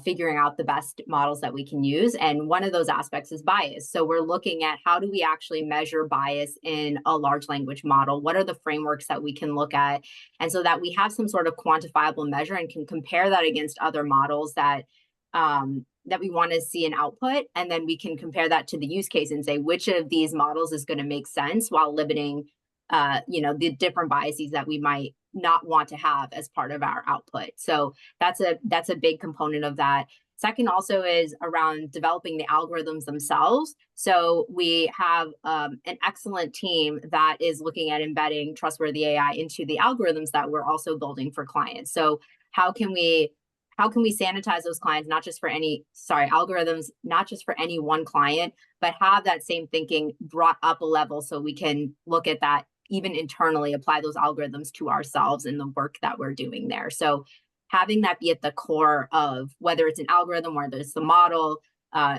figuring out the best models that we can use. And one of those aspects is bias. So we're looking at how do we actually measure bias in a large language model? What are the frameworks that we can look at? And so that we have some sort of quantifiable measure and can compare that against other models that we want to see an output. And then we can compare that to the use case and say, which of these models is going to make sense while limiting, the different biases that we might not want to have as part of our output. So that's a big component of that. Second also is around developing the algorithms themselves. So we have an excellent team that is looking at embedding trustworthy AI into the algorithms that we're also building for clients. So how can we sanitize those clients, algorithms, not just for any one client, but have that same thinking brought up a level so we can look at that even internally, apply those algorithms to ourselves in the work that we're doing there. So having that be at the core of whether it's an algorithm, whether it's the model,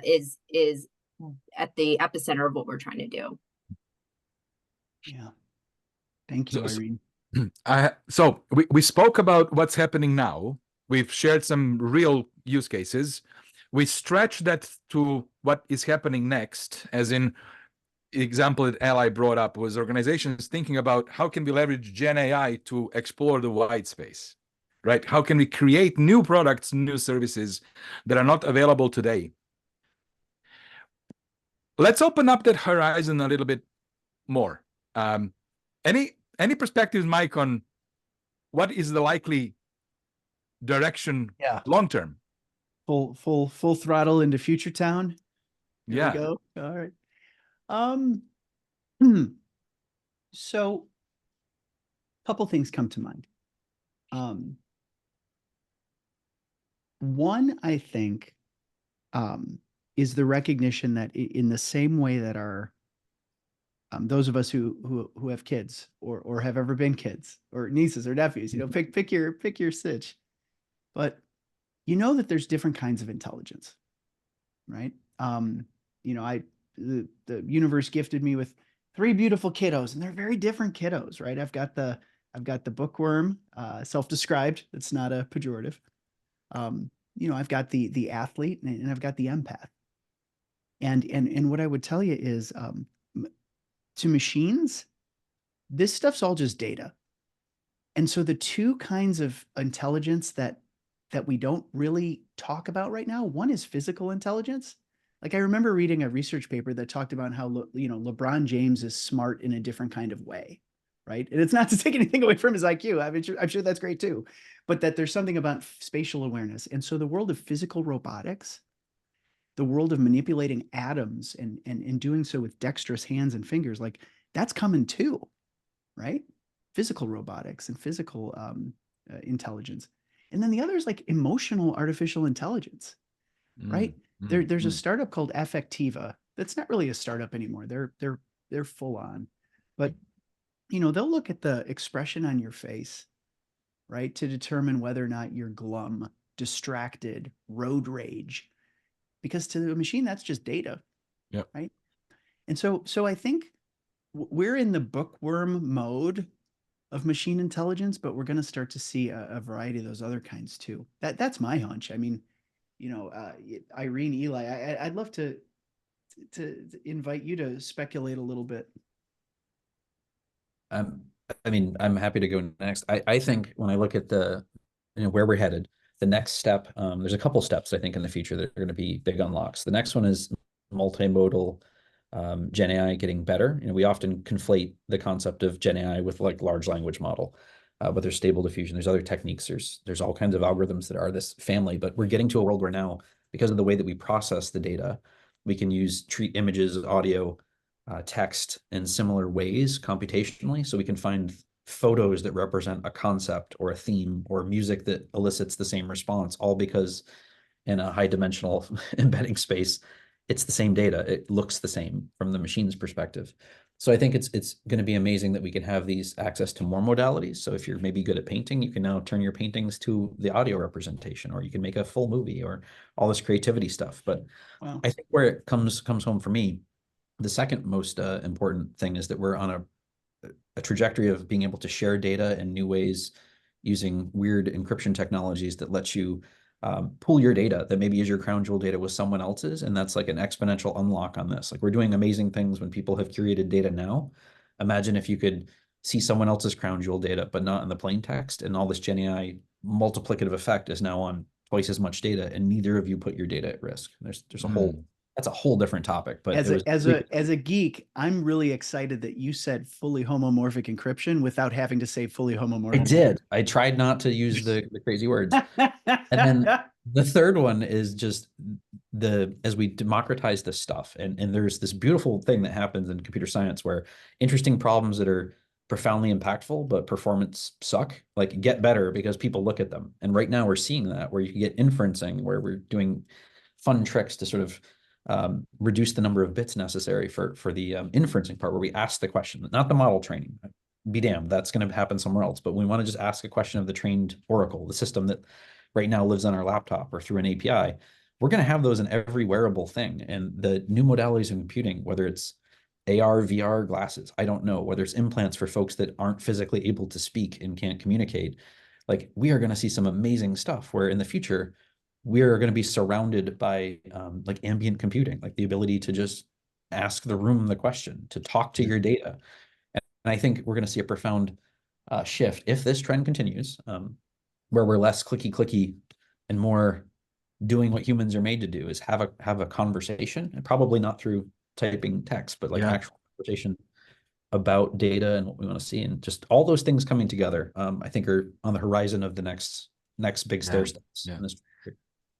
is at the epicenter of what we're trying to do. Yeah. Thank you, Irene. So we spoke about what's happening now. We've shared some real use cases. we stretch that to what is happening next, as in example that Eli brought up was organizations thinking about how can we leverage Gen AI to explore the white space, right? How can we create new products, new services that are not available today? Let's open up that horizon a little bit more. Any perspectives, Mike, on what is the likely direction long term? Full throttle into Future Town. Here we Yeah. go. All right. So a couple things come to mind. One, I think, is the recognition that in the same way that our those of us who have kids or have ever been kids or nieces or nephews, pick your stitch, but you know that there's different kinds of intelligence, right? The universe gifted me with 3 beautiful kiddos, and they're very different kiddos, right? I've got the bookworm, self-described. That's not a pejorative. I've got the athlete, and I've got the empath. And what I would tell you is, to machines, this stuff's all just data. And so the two kinds of intelligence that we don't really talk about right now, one is physical intelligence. Like I remember reading a research paper that talked about how, LeBron James is smart in a different kind of way, right? And it's not to take anything away from his IQ. I mean, I'm sure that's great too, but that there's something about spatial awareness. And so the world of physical robotics, the world of manipulating atoms and doing so with dexterous hands and fingers, like that's coming too, right? Physical robotics and physical intelligence. And then the other is like emotional artificial intelligence, right? There's a startup called Affectiva. That's not really a startup anymore. They're full on, but they'll look at the expression on your face, right, to determine whether or not you're glum, distracted, road rage, because to the machine that's just data, right? And so I think we're in the bookworm mode of machine intelligence, but we're going to start to see a variety of those other kinds too. That's my hunch. I mean, Irene, Eli, I'd love to invite you to speculate a little bit. I mean, I'm happy to go next. I think when I look at where we're headed, the next step, there's a couple steps I think in the future that are going to be big unlocks. The next one is multimodal Gen AI getting better. We often conflate the concept of Gen AI with like large language model, but there's stable diffusion. There's other techniques. There's all kinds of algorithms that are this family, but we're getting to a world where now, because of the way that we process the data, we can treat images, audio, text in similar ways computationally. So we can find photos that represent a concept or a theme or music that elicits the same response, all because in a high dimensional embedding space, it's the same data. It looks the same from the machine's perspective. So I think it's going to be amazing that we can have these access to more modalities. So if you're maybe good at painting, you can now turn your paintings to the audio representation, or you can make a full movie, or all this creativity stuff. But I think where it comes home for me, the second most important thing is that we're on a trajectory of being able to share data in new ways using weird encryption technologies that let you pull your data that maybe is your crown jewel data with someone else's. And that's like an exponential unlock on this. Like we're doing amazing things when people have curated data now. Imagine if you could see someone else's crown jewel data, but not in the plain text, and all this Gen AI multiplicative effect is now on twice as much data, and neither of you put your data at risk. There's a whole, that's a whole different topic. But as a geek, I'm really excited that you said fully homomorphic encryption without having to say fully homomorphic. I did. I tried not to use the crazy words. And then the third one is just as we democratize this stuff, and there's this beautiful thing that happens in computer science where interesting problems that are profoundly impactful, but performance suck, like get better because people look at them. And right now we're seeing that, where you can get inferencing, where we're doing fun tricks to sort of reduce the number of bits necessary for the inferencing part, where we ask the question, not the model training. Be damned, that's going to happen somewhere else. But we want to just ask a question of the trained oracle, the system that right now lives on our laptop or through an API. We're going to have those in every wearable thing. And the new modalities of computing, whether it's AR, VR glasses, I don't know, whether it's implants for folks that aren't physically able to speak and can't communicate, like we are going to see some amazing stuff where in the future, we're going to be surrounded by like ambient computing, like the ability to just ask the room the question, to talk to your data. And I think we're going to see a profound shift if this trend continues, where we're less clicky and more doing what humans are made to do, is have a conversation, and probably not through typing text, but like an actual conversation about data and what we want to see, and just all those things coming together, I think are on the horizon of the next big stair steps. Yeah. In this.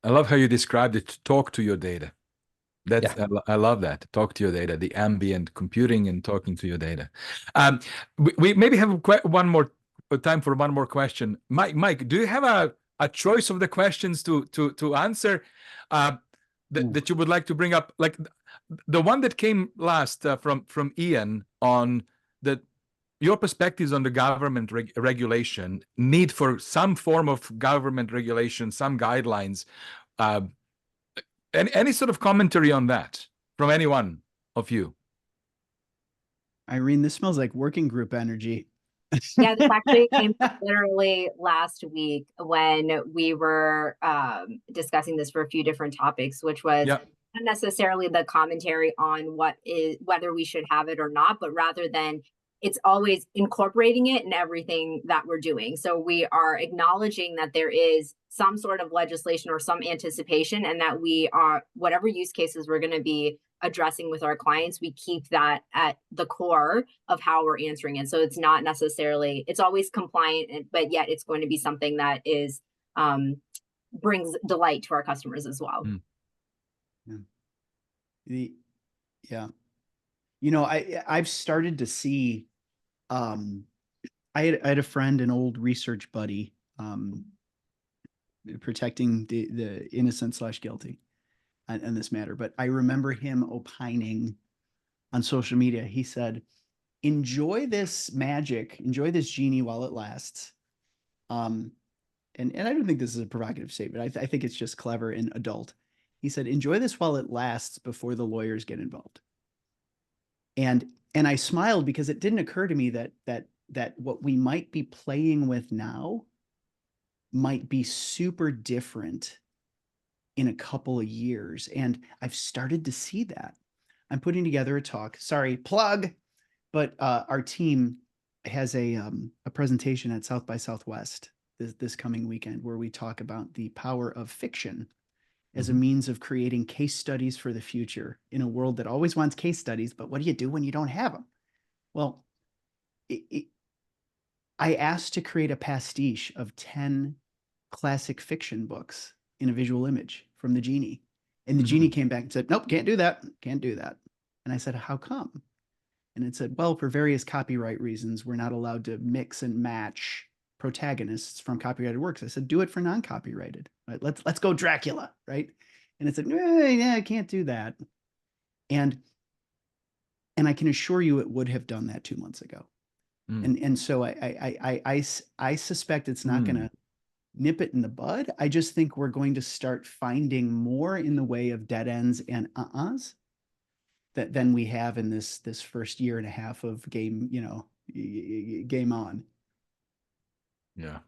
I love how you described it. Talk to your data. That's I love that. Talk to your data. The ambient computing and talking to your data. We maybe have one more time for one more question. Mike, do you have a choice of the questions to answer that you would like to bring up? Like the one that came last from Ian on your perspectives on the government regulation, need for some form of government regulation, some guidelines. Any sort of commentary on that from any one of you? Irene, this smells like working group energy. Yeah, this actually came literally last week when we were discussing this for a few different topics, which was not necessarily the commentary on whether we should have it or not, but rather than it's always incorporating it in everything that we're doing. So we are acknowledging that there is some sort of legislation or some anticipation, and that we are, whatever use cases we're going to be addressing with our clients, we keep that at the core of how we're answering it. So it's not necessarily, it's always compliant, but yet it's going to be something that is brings delight to our customers as well. Yeah. You know, I've started to see, I had a friend, an old research buddy, protecting the innocent / guilty in this matter. But I remember him opining on social media. He said, enjoy this magic, enjoy this genie while it lasts. And I don't think this is a provocative statement. I think it's just clever and adult. He said, enjoy this while it lasts before the lawyers get involved. And I smiled, because it didn't occur to me that what we might be playing with now might be super different in a couple of years. And I've started to see that. I'm putting together a talk, sorry, plug, but our team has a presentation at South by Southwest this coming weekend, where we talk about the power of fiction as a means of creating case studies for the future in a world that always wants case studies. But what do you do when you don't have them? Well, I asked to create a pastiche of 10 classic fiction books in a visual image from the Genie. And the Genie came back and said, nope, can't do that. Can't do that. And I said, how come? And it said, well, for various copyright reasons, we're not allowed to mix and match protagonists from copyrighted works. I said, do it for non-copyrighted. Right? Let's go Dracula, right? And it said, yeah, I can't do that. And I can assure you it would have done that 2 months ago. And so I suspect it's not going to nip it in the bud. I just think we're going to start finding more in the way of dead ends and than we have in this first year and a half of game on. Yeah,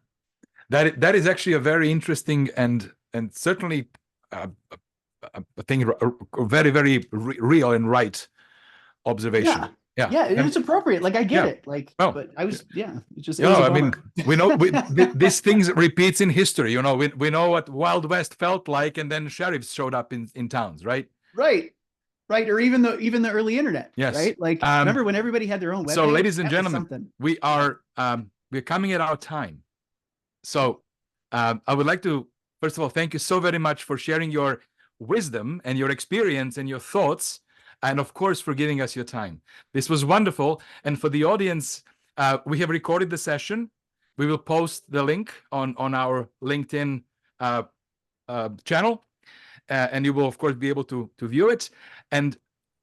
that is actually a very interesting and certainly I think a very, very real and right observation. Yeah, it's appropriate. Like, I get it. Like, but I was, it's just, I mean, we know these things repeats in history. You know, we know what Wild West felt like, and then sheriffs showed up in towns, right? Right. Or even the early internet. Yes. Right. Like, remember when everybody had their own webpage? So, ladies and gentlemen, we're coming at our time. So, I would like to first of all thank you so very much for sharing your wisdom and your experience and your thoughts. And of course, for giving us your time. This was wonderful. And for the audience, we have recorded the session. We will post the link on our LinkedIn channel. And you will, of course, be able to view it. And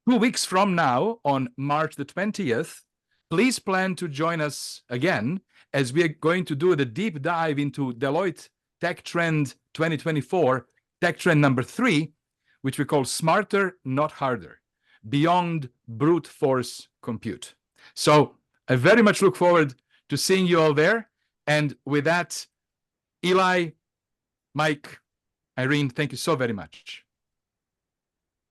2 weeks from now, on March the 20th, please plan to join us again, as we are going to do the deep dive into Deloitte Tech Trend 2024, Tech Trend number 3, which we call Smarter, Not Harder. Beyond brute force compute. So I very much look forward to seeing you all there. And with that, Eli, Mike, Irene, thank you so very much for sharing your wisdom and your thoughts. And of course, for the audience, we have recorded the session. We will post the link on our LinkedIn channel. And you will, of course, be able to view it. And for the audience, please plan to join us again, as we are going to do the deep dive into Deloitte Tech Trend 2024, Tech Trend number 3, which we call Smarter, Not Harder. Beyond brute force compute. So I very much look forward to seeing you all there. And with that, Eli, Irene, thank you so very much.